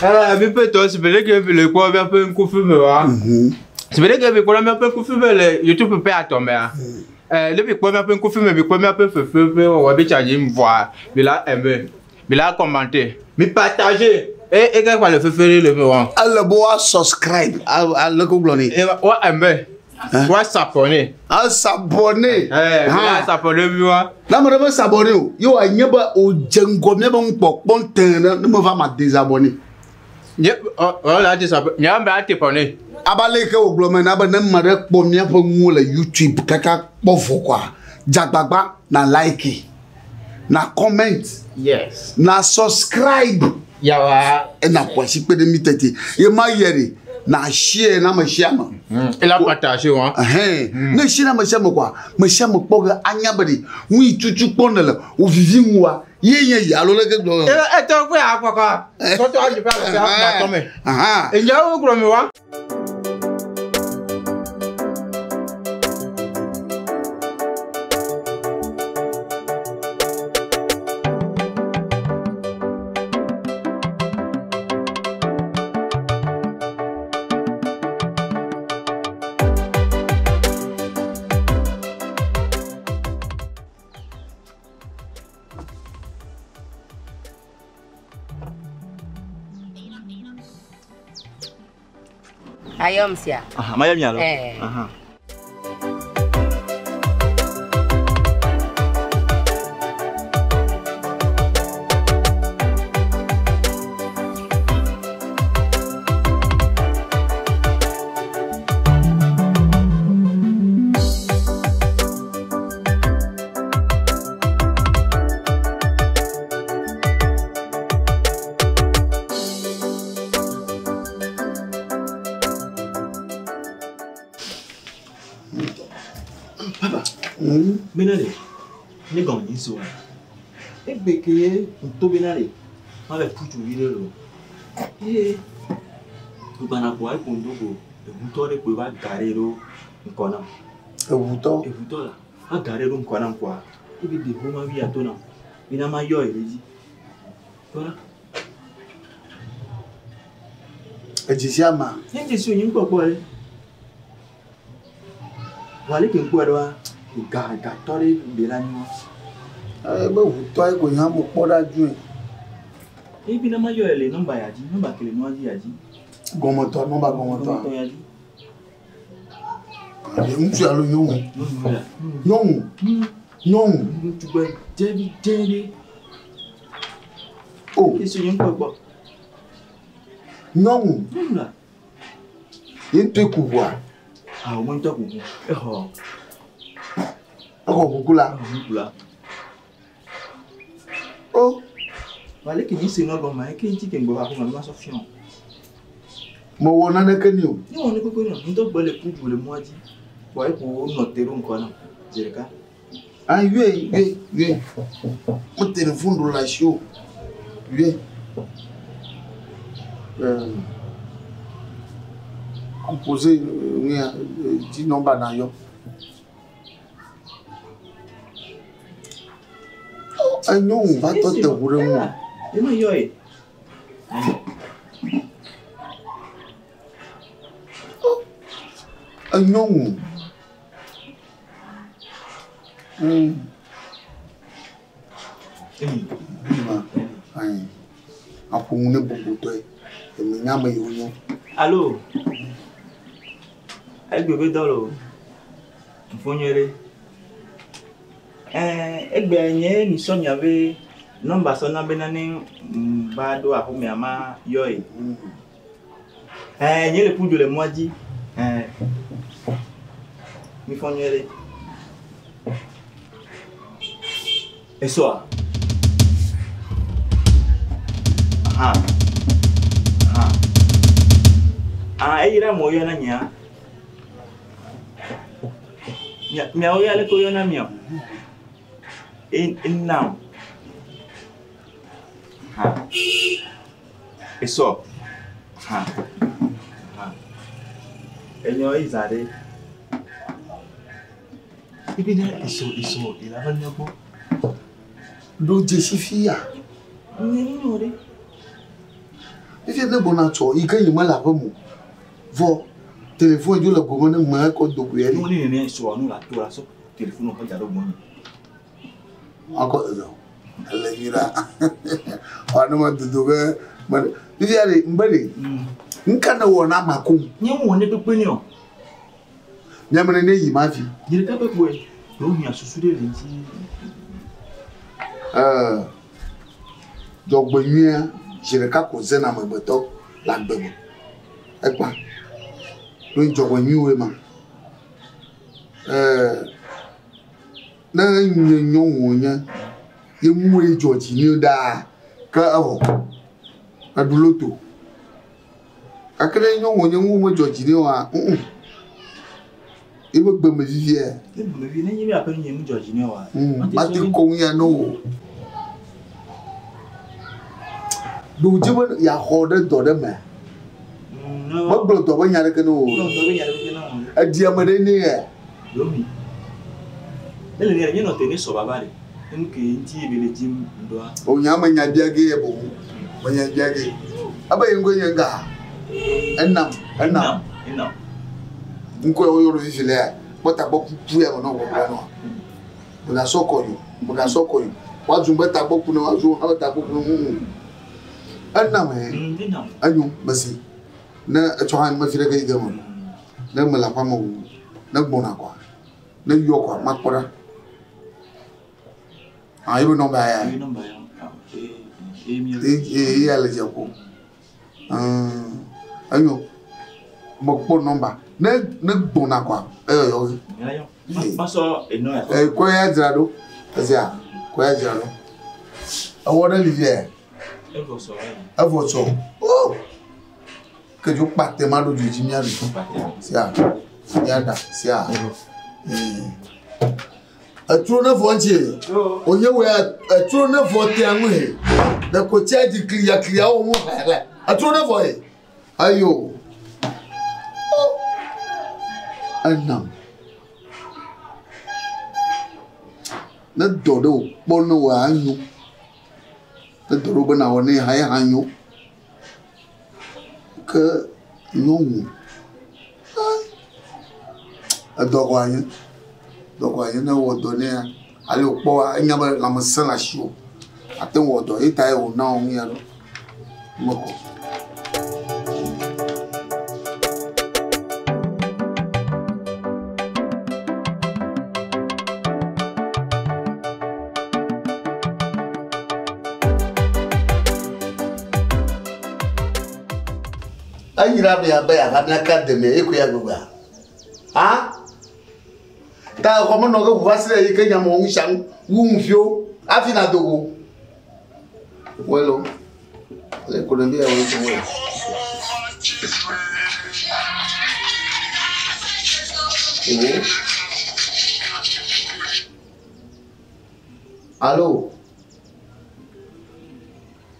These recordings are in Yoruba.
Mais peut-être, c'est vrai que le quoi un peu un coup de feu, c'est vrai que le quoi un peu un coup de feu, YouTube peut pas tomber. Le quoi un peu un coup de feu, mais quoi un peu feu, on va bien charger me voir. Mais là, mais là, commenter, mais partager. Et qu'est-ce qu'on le fait faire le voir? Allah boa subscribe à le google. Et ouais, ouais, s'abonner. Ah, s'abonner. S'abonner, moi. Là, je vais s'abonner. Yo, il n'y a pas au django, mais bon terrain, ne me va pas désabonner. Là, désabonner. Il y a un peu t'abonner. Abaleke au glomen, abonne ma première pour moi le YouTube, kaka bofo quoi. Jababa na like, na comment, Yes. na subscribe. Yawa. Et na quoi si peu de mitete. Et ma yeri na share na ma share ma. Et la partager hein. Ne share na ma share quoi. Ma share ma poga anyabadi. Oui tutu ponela o vivi moi. Ye alo le ke do. Et toi quoi à quoi? Toi tu as du faire ça tomber. Et il y a où gros moi? Ayom sia. Mayam ya lo. Benale, ni gong ni so. E bekeye to benale. Ma be putu vile lo. Bana kwa ko ndogo. E buto de ko ba garero nkona. E buto la. A garero nkona kwa. Ibi de homa wi atona. Bina ma yo eleji. Voilà. E jisiama. Ndi so yin popo le. Wale ke nko adwa. Ga tori bela ni be wuto ko yan mo poda ju e bi na ma yo ele number yaji number kele no yaji gomoto number gomoto yaji ale ntu alo yon tugbe jebi oh iso yin popo yon la yin te kuwa o mo nto kuku ho Bukula. Oh. Wale ki ni se no go ma ke nti ke ngbo ba ko ma so fion. Mo wona na ke ni o. Ni wona ko no nto gbo le puju le moaji. Wa e ko no teru nko na. Jereka. Ah ye. Mo téléphone do la show. Ye. Composer di number na yo. I know, va to te wure mo. E ma yo e. I know. Ai. Apo une boboto e. E me nyama yo yo. Allo. Ai bebe dolo. Mfonyere. Egbenye ni sonya ve number so na benani ba do ahome ama yoy nyele pujo le moaji mi fonyere eso ira moyo na nya mia oya le ko yo na mia in now eso enyo izade ibi na eso ila va nyabo do jesifia ni ore if vient de bon ato, il gagne mal à vous. Vous, téléphone, je le commande, moi, code de couille. On est sur nous la tour, sur téléphone, on peut dire au moins. Encore, non. Elle est là. On ne m'a dit de mais il y a des mbali. Nkana wona makum. Ni on est de pognon. Nyamene ne yi ma fi. Il est un peu quoi? Donc il y a sous des lentilles. Donc bonne je le cas causer na moto la bebo. E pa. Lo jo bonne we ma. Na nyo wonya. Ye mu e George ni da ka awo. Aduloto. Akere nyo wonya mu George ni wa. Il veut que me vivier. Il me vient, il m'a appelé un George. Mati Konya no. Do you ya hold to them? What blood of one Yaracano? A diamond. Domi. You know, tennis of a body. And TV Jim. Oh, Yamanya Diagable. When you're Jaggy. About you going ga. And now. Nko yo vivile bota boku puya no no na sokoyo wa zumba ta boku no wa zo ha ta boku anna me anyu basi na chohan ma fire ga igamo na mala pa mo na gbona kwa na yo kwa makora ayo no ba ya ya le jako anyu mo po number ne gbona kwa yo maso eno ko ya jrado asia ko ya jrado awon Olivier evoso oh que jo pate ma do ji mi ari sia yada sia aturo na vonje onye we aturo na vote anwo he da ko charge clear o mo ha aturo na vote ayo Anam na dodo bono wa anyu na dodo bana woni haya anyu ke nongu dogo anyu na wodo ne ali opo anya ba la masala sho aten wodo ita e o na o mi aro moko ayira be abaya kana kademe ekuya gba ta ko mo no go wasire yi kenya mo nshan wunfio afina dogo welo le ko ndia wo ko wo allô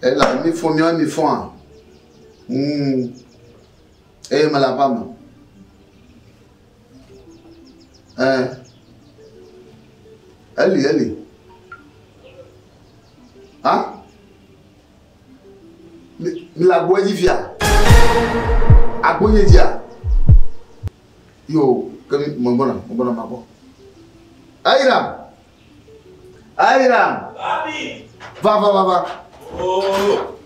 elle a mi fond malapama Ali la boye via aboye dia yo kami mbona mabo Airam abi va oh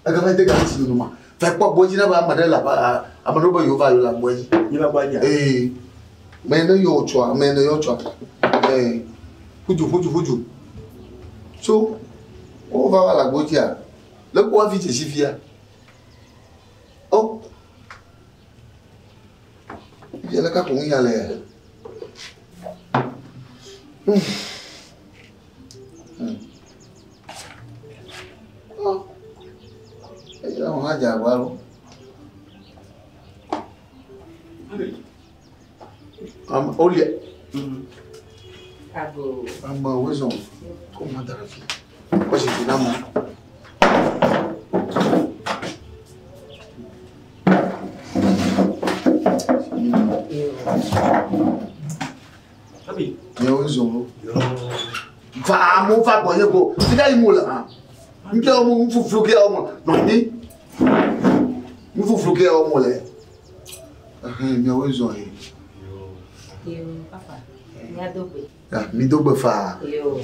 agaba de garanti no ma fait pas boye na ba madela ba amano ba yo va yo la boye ni ba boye mais yo chwa fuju so on va voir la botia le quoi vite chifia oh il la ka ko y aller oh il a on a déjà voir Olia. Wezo. Comment t'as fait? Quoi j'ai dit là moi? Abi. Yo wezo. Va mo fa boye ko. Ti dai mo la. Nke o mo fu flu ke o mo. No ni. Nous faut floquer au mollet. Mais où ils ont Yo, papa. Miadobe. Ah, midobe fa. Yo.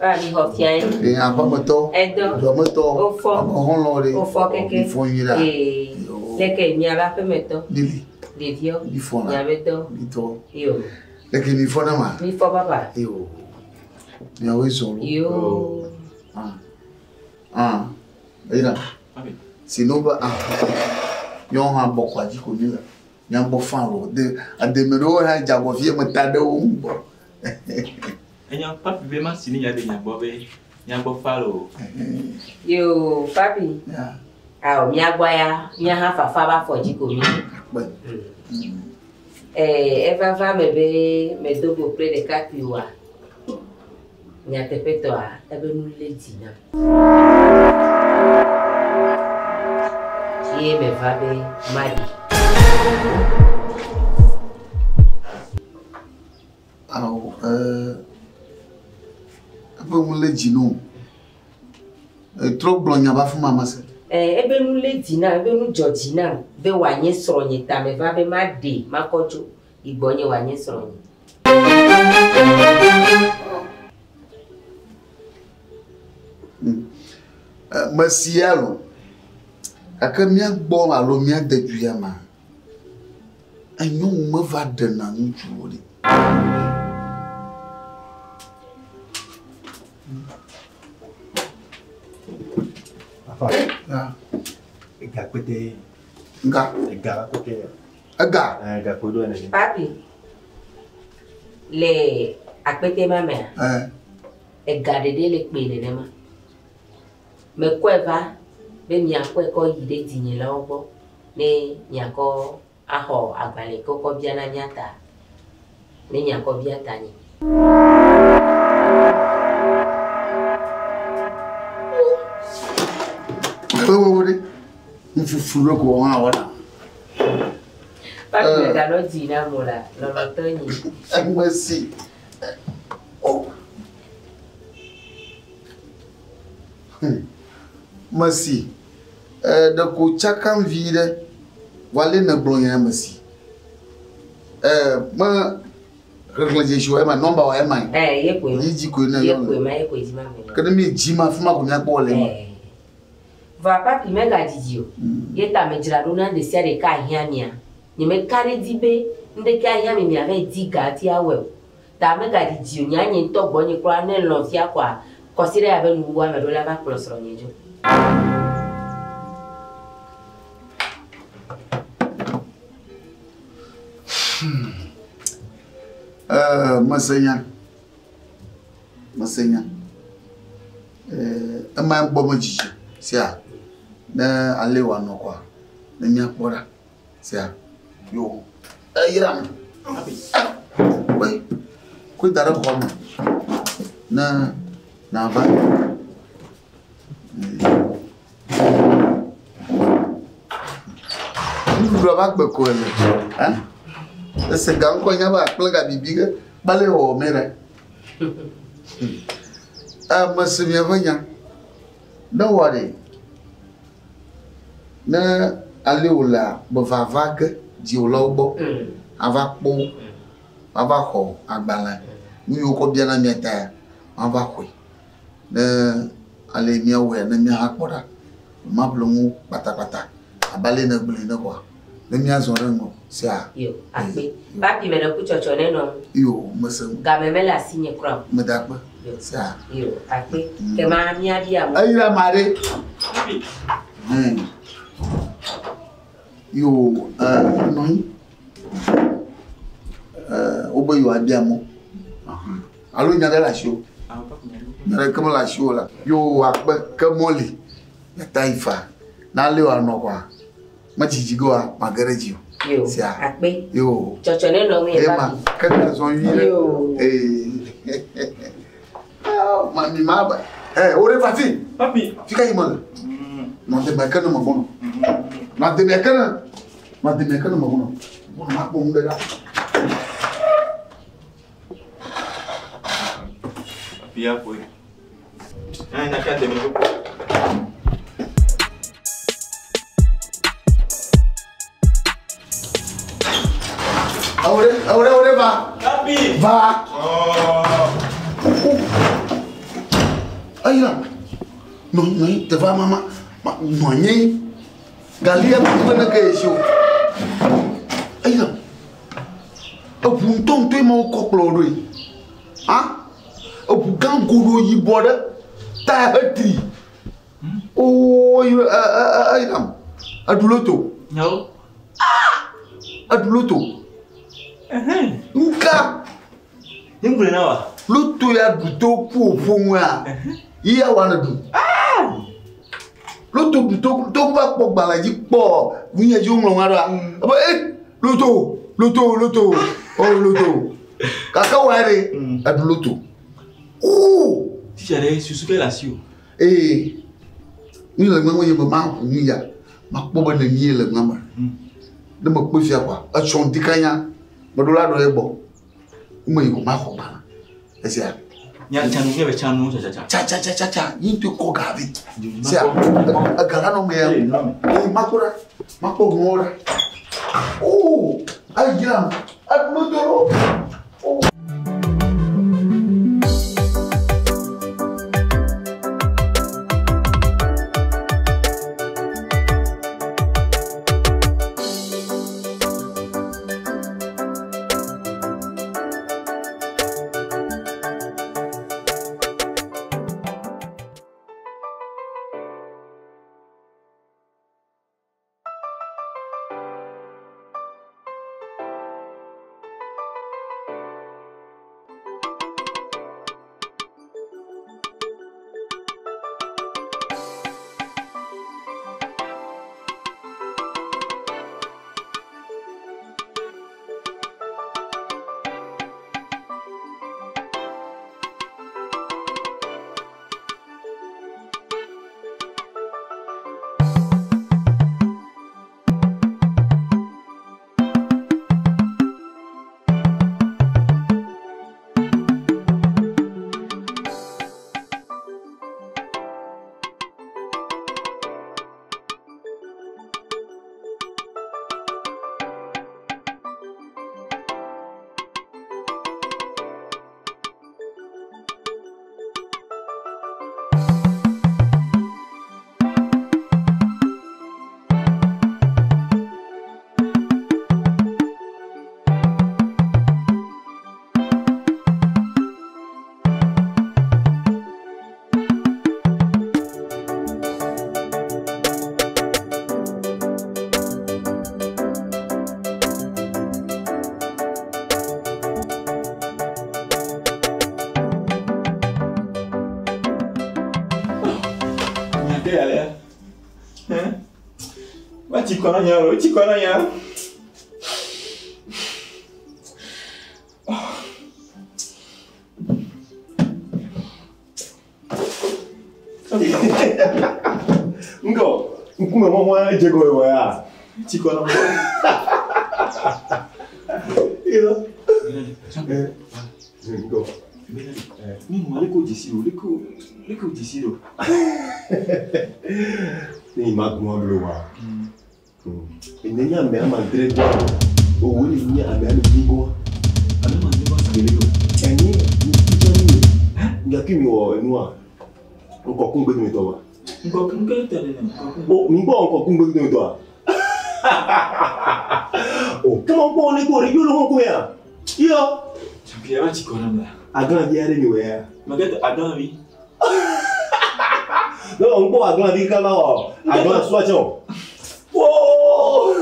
Ah, mi hofiai. Et un peu moto. Edo. Do moto. Au fond. On l'aurait. Au fond quelque. Il faut y là. Et les miaba permettre. Lili. Les vieux. Il faut là. Miabeto. Mito. Yo. Les qui mi faut na ma. Mi faut papa. Yo. Mais où ils ont Yo. Ah. Et là. Sinon ba ah. Yon ha bokwa di ko ni la. Nyam bo fan lo de ademero ha jabo vie mutade o mbo. Enya papi be ma sini ya de nyabo be nyabo falo. Yo, papi. Yeah. Ah, miagwa ya, nya ha fa fa ba foji ko mi. Eva va me dogo pre de kapiwa. Nya te peto a, ebe nu le dina. Ye me va be mari. Alors, peu mon le dino. Trop blanc y a pas fuma masse. Ebe nu le dina, ebe nu Georgina, be wanye sronye ta me va be ma de, ma kocho, igbonye wanye sronye. Masialo. Aka mia bon alo mia de duyama. Anyo me va de na njuori. Apa? Ya. Ega kote. Nga. Ega kote. Aga. Ega kodo na ni. Papi, le akpete ma me. Ega de le pe de ma. Me kweva be mi akwe ko yide tinye la obo ne nyako aho agbale koko bia na nyata ne nyako bia tani Ore mfufuro ko wa wala. Papi ga no dina mola lo lo toni Merci. Oh. Merci. De ko chakam vide wale na blonya merci. Ma reglaje show ma number wa ma. ye ko Ni ji ko na ye yo. ko ma ye ko ji ma me Kada mi ji ma fuma ko nya ko le ma. va papi me ga didio ye ta me jira runa de sia de ka hiania ni me kare dibe nde ka hia mi ave diga ti awe ta me ga didio nya nyi to gbo nyi kra ne lo fia kwa kosire ave nu wa me do la ba plus ro nyejo Masenya. Ama bo mo jiji. Sia. Na alewa no kwa. Na mi akpora. Sia. Yo. Iram. Wait. Ku dara ko mo. Na va. Ni do ba gbe ko ele. Ese gang ko nya ba plaga bibiga bale o mere. Masimia vanya. Don't worry. Na aleola bovavaga di olobo. Avakpo. Avako agbala. Ni oko bia na mieta. Avakwe. Na ale mia we na mia hakpora. Mablongu patapata. Abale na gbele na kwa. Na mia zorengo. Sia. yo akpe papi me na ku chocho ne no Yo masem. ga me la sinye kra Medakba. Sia. yo akpe ke ma mi abia mo Ayira mare. Yo no. Obo yo abiamo. Alo nyada la show. Nyada kama la show la. Yo akba kamoli. Ya taifa. Na leo anokwa. Majijigo a magareji. yo Sia. akpe Yo. chocho ne no mi Ema, papi kada son yire. Yo. Ah, mami maba. Ore fati. Papi. Fica aí, mano. Não tem mecânico, mano. Não tem mecânico. Não tem mecânico, mano. Mano, mas como dá? Pia foi. Na cadê meu? Va. Aïe là. Non, tu vas maman. Non, ni. Galia pour me cacher. Aïe là. Au bout ton tu m'as coquelot. Hein? Au bout quand gourou y boit, t'as petit. Oh, aïe là. Aduloto. Non. Aduloto. Nka. Yengule nawa. Loto ya duto ku fonwa. Iya wana du. Loto duto to ba po gbalaji po. Wiye ji umro wara. Aba loto. Oh loto. Kaka ware aduloto. Oh. Si j'allais sur quelle assure. Ni le ngwa ye ma ni ya. Ma po ba na ni le ngwa. De ma po fia kwa. A chon dikanya. Madola do ebo. Uma yi ko ma ko ba. Esia. Nya chanu ngebe chanu Cha. Yin to ko gavi. Sia. Agara no me. Makura. Mako ngora. Oh, ai gram. Admodoro. Oh. Chikonanya. Ngo, nkume mama ejego ewe ya. Chikonanya. Ilo. Ngo. Ni maleko disiro, leko disiro. Ni magmo blowa. Nenya me ama dredo. O woni ni ame ani bigo. Ame ma ndeba sabelego. Eni ni tijani. Ngakimi wo enu a. Nko kun gbe mi to wa. Nko kun ke tele ne. O mi bo nko kun gbe mi to wa. O kama bo ni ko ri yo lo ko ya. Yo. Champion Chikonanya. Agan bi are ni we ya. Magata adan bi. No, nko agan bi kama o. Agan swacho. Oh!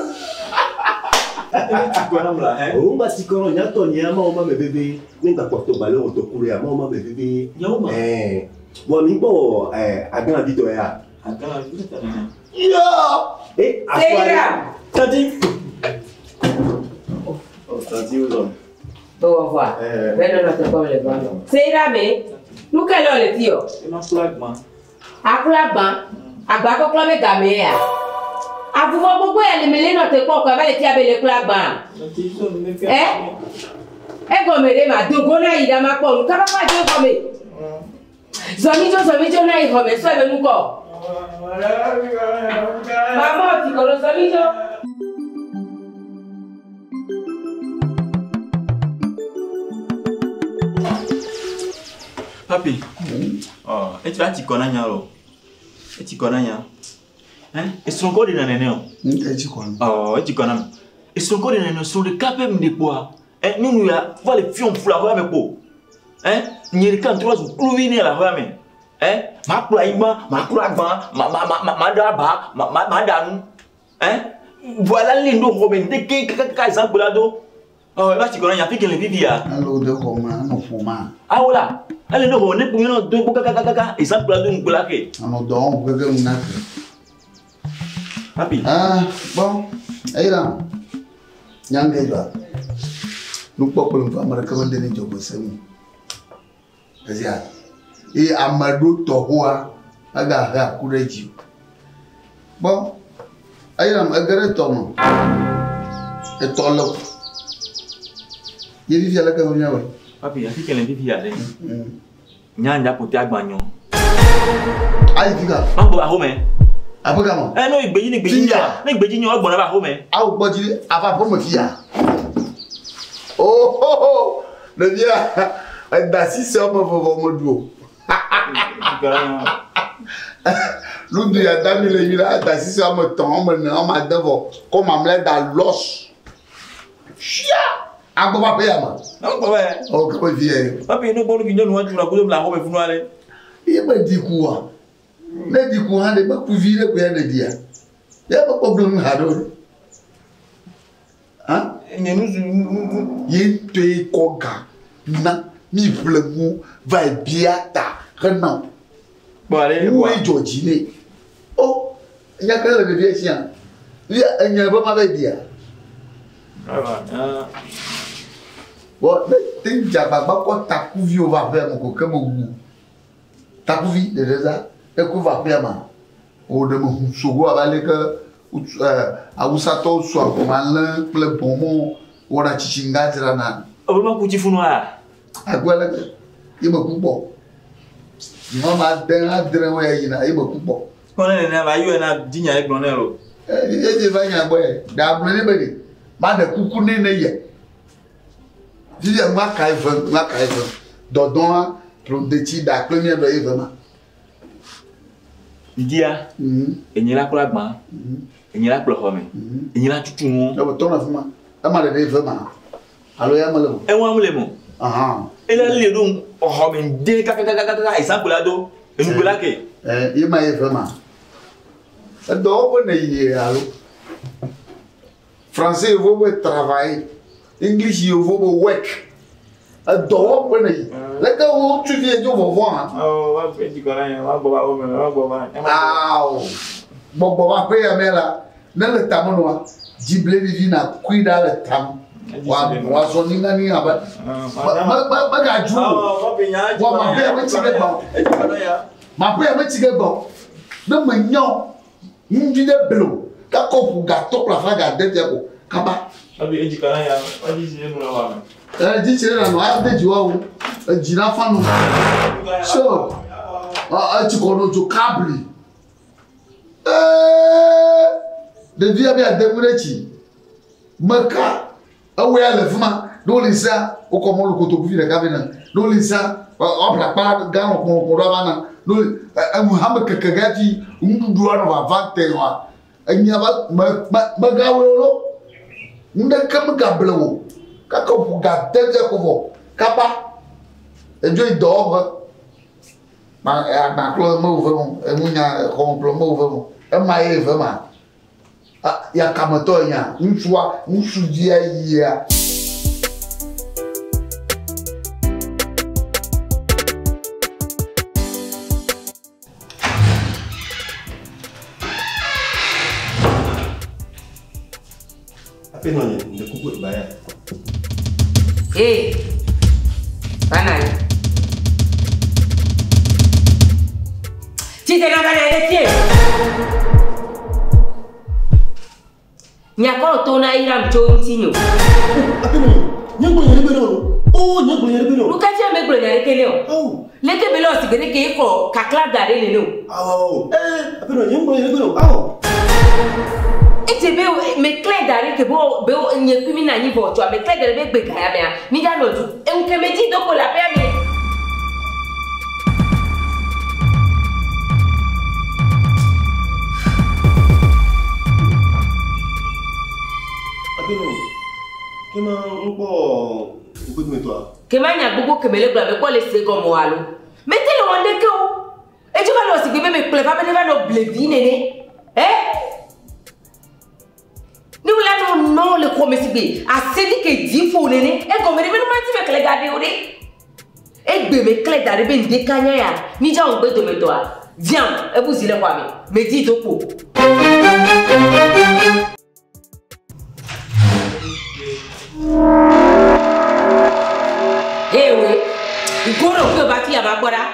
Chikonanya, Umba chikono nyato nyama oma mebebe. Ninga kwa to bale otokuru ya mama mebebe. Nyama. Bo mi bo agana bito ya. Agana bito tana. Yo! Aswari. Tati. Oh, tati uzo. Au revoir. Venez notre comme les ballons. C'est mais nous quel heure le tio? C'est ma flagman. A flagman. A bako klame gamea. A vous voir beaucoup elle mêler notre corps comme elle tient le flagman. Comme elle ma dogona ida ma ko ka ba je comme. Zomijo na iko me so be mu ko. Maman ti ko zomijo. tu vas t'y connaître alors. Tu connais hein? Et son corps est dans les néons. Oh, tu connais. Et son corps est dans les néons. Sont les capables de quoi? Nous, voilà les filles, on fout la rue avec quoi? Hein? N'y a qu'un trois ou plus viner la rue, mais. Hein? Ma plaïma, ma croix, ma daba, ma dame. Hein? Voilà les noms Robin, dès qu'il y a un exemple là-dedans. Oh, là, tu connais, il y a plus qu'un lévi. Alors, de comment, non, fuma. Ah, voilà. Allez, nous, on est pour nous, deux kaka, exemple là-dedans, nous, là, que. Alors, donc, on peut que nous Papi. Ah, bon. Et là, Nyangé, là. Nous, pas pour nous faire, mais comment donner du job, c'est nous. Vas-y, et Amadou Togoa, Aga, Koureji. Bon. Et là, je ton et ton lot. Il vit à la caméra. Papi, il y a quelqu'un qui vit à l'aise. Il y a un côté à Bagnon. Ah, il vit là. On va à Rome. Ah, pas comment? Eh non, il bénit, il bénit. Il bénit, il va à Rome. Ah, vous pouvez dire, avant pour me fier. Oh, oh, oh, le vieux, d'assis sur mon duo. L'autre, il y a d'amis, il a d'assis sur mon temps, on m'a devant, comme on me l'a dans l'os. Chia! Ah, comment payer à moi? Non, pas vrai. Oh, comment il vient? Papi, nous, bon, nous, on a coulé la robe et vous nous allez. Il m'a dit quoi? Il m'a dit quoi? Il m'a dit quoi? Il m'a dit quoi? Il y a pas de problème là-dedans. Hein? Il te est koga. Na, mi vlemu, va bien ta. Renan. Bon, allez. Où est Georgine? Oh, il y a quelqu'un de vieux chien. Il y a pas ma dire. Bon, mais tu n'as pas quoi ta couvi au va faire mon coquin mon goût. Ta couvi, déjà, et qu'on va faire ma. Au de mon sogo à valer que. A usato soit comme un plein poumon ou la chichinga tirana. Oh, ma couti founoir. À quoi là? Il me coupe bon. Maman, d'un ouais, il me coupe bon. On est là, il y a un digne avec Blonero. Il y a des vannes à boire. D'abord, les ma de coucou n'est. Si il y a ma caïve, dodon, protégé d'accueillir de l'événement. Il dit, il y a la couleur blanc. Il y a la couleur homme. Il y a tout le monde. Le ton of ma. I'm a l'événement. Alors, il y a mal. Et moi, le mot. Ah. Et là, les dons, homme, des caca, et sans coulado. Et nous, là, que. Il m'a vraiment. C'est donc on est alors. Français, il faut travailler. Anglais, il faut work. Donc on est. Là, quand tu viens, tu vas voir. Oh, on va faire du corail, on va boire. Ah, bon, on va payer à là. Dans le tam noir, Diblé divina, cuida le tam. Wa son ningani aba. Ma ga ju. Wa ma pe we ti ge bon. Ma pe we ti ge bon. No ma nyon. Nji de blo. Ka ko pu ga top la fa ga de ko. Kaba. Abi eji kana ya. Oji si nu la wa. Ji chere na no a de ji wa wo. Ji na fa no. So. Tu connais du câble. De vie à démouler. Maka, a ouais à l'effement, nous les ça, au comment le coteau de cabine, nous les ça, on la part, gagne au Ravana, nous, un Mohamed Kakagati, nous doit 21 ans. Il n'y a pas Magawolo, nous ne comme Gablo, Kako pour garder Jacobo, Kapa, et Dieu d'or. Ma clone mouvement, et mon complot mouvement, et ma vraiment. Ah, ya kamatonya, mchwa, mchudia ya. Apa yang nak kubur bayar? Mana? Cita nak ada dia. Nyakoro tona ira mcho mtinyo. Apeno, nyangbo yerebelo. Oh, nyangbo yerebelo. Lukachi amegbo nyarekeleo. Oh. Leke belo sigere ke ko kakla gare lelo. Oh. Apeno nyangbo yerebelo. Oh. Ete be me clé dare ke bo be nyekumi na nyi bo to me clé dare be gbe kaya me ni ga no ju. E nke meji doko la pe mi. Comment on toi? Comment y a beaucoup que me le blâme quoi laisser comme moi allô? Mettez-le en déco. Et tu vas nous aussi me plaît pas me va nous bléviner né. Nous là non le commerce a cédé que 10 fois né et comme me menti me regarder au nez. Et bébé clé d'arriver de kanya ni déjà on peut de toi. Viens, et vous y le quoi me dis topo. Eh oui, il court au peu bâti à ma bora.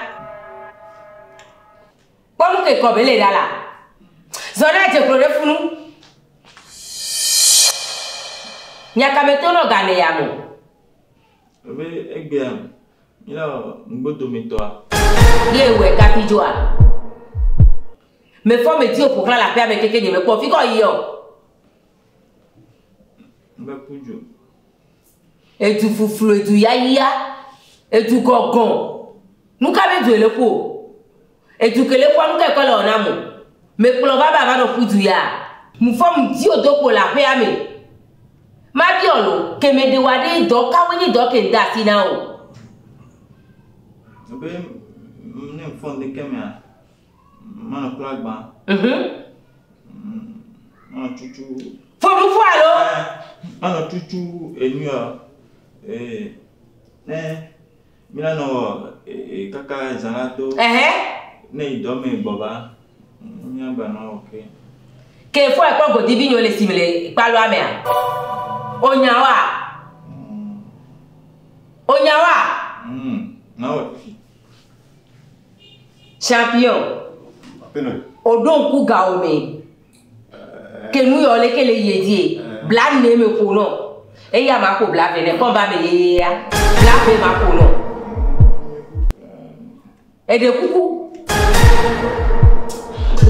Comme que comme elle est là. Zona je prends fou nous. Nya kametono gane ya mo. Mais bien, il a un beau toi. Eh ouais, capijoa. Mais faut me dire pour la paix avec quelqu'un me confie quoi yo. Bah pour Dieu. Et tu foufou et tu yaya et tu gogon. Nous qu'avons joué le pot. Et tu que les fois nous qu'école en amour. Mais pour le va no pour du ya. Nous faut dire au dos pour la paix ame. Ma biolo que me dewade do ka woni do ke da sina o. Ben ne fond de caméra. Man plug ba. Man tutu. Faut nous voir alors. Man tutu enua Milano kaka zanato. Ne idome boba. Nyamba na okay. Que faut pas go divino le simile pa lo amea. Onyawa. Onyawa. No. Champion. Peno. Odon ku gaome. Que nous yo le que le yedie. Bla ne me kono. E ya ma ko bla vene kon ba me ya. Bla be ma kono. E de kuku.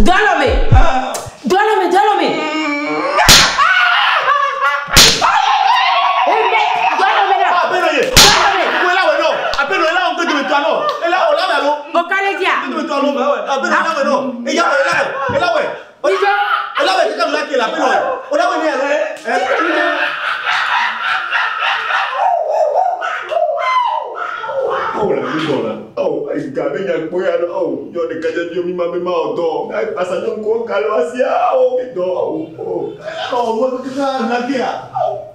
Dolome. Oh, I got me a boy. Oh, you're the guy you me my dog. I pass a young go Galoasia. Oh, what the hell?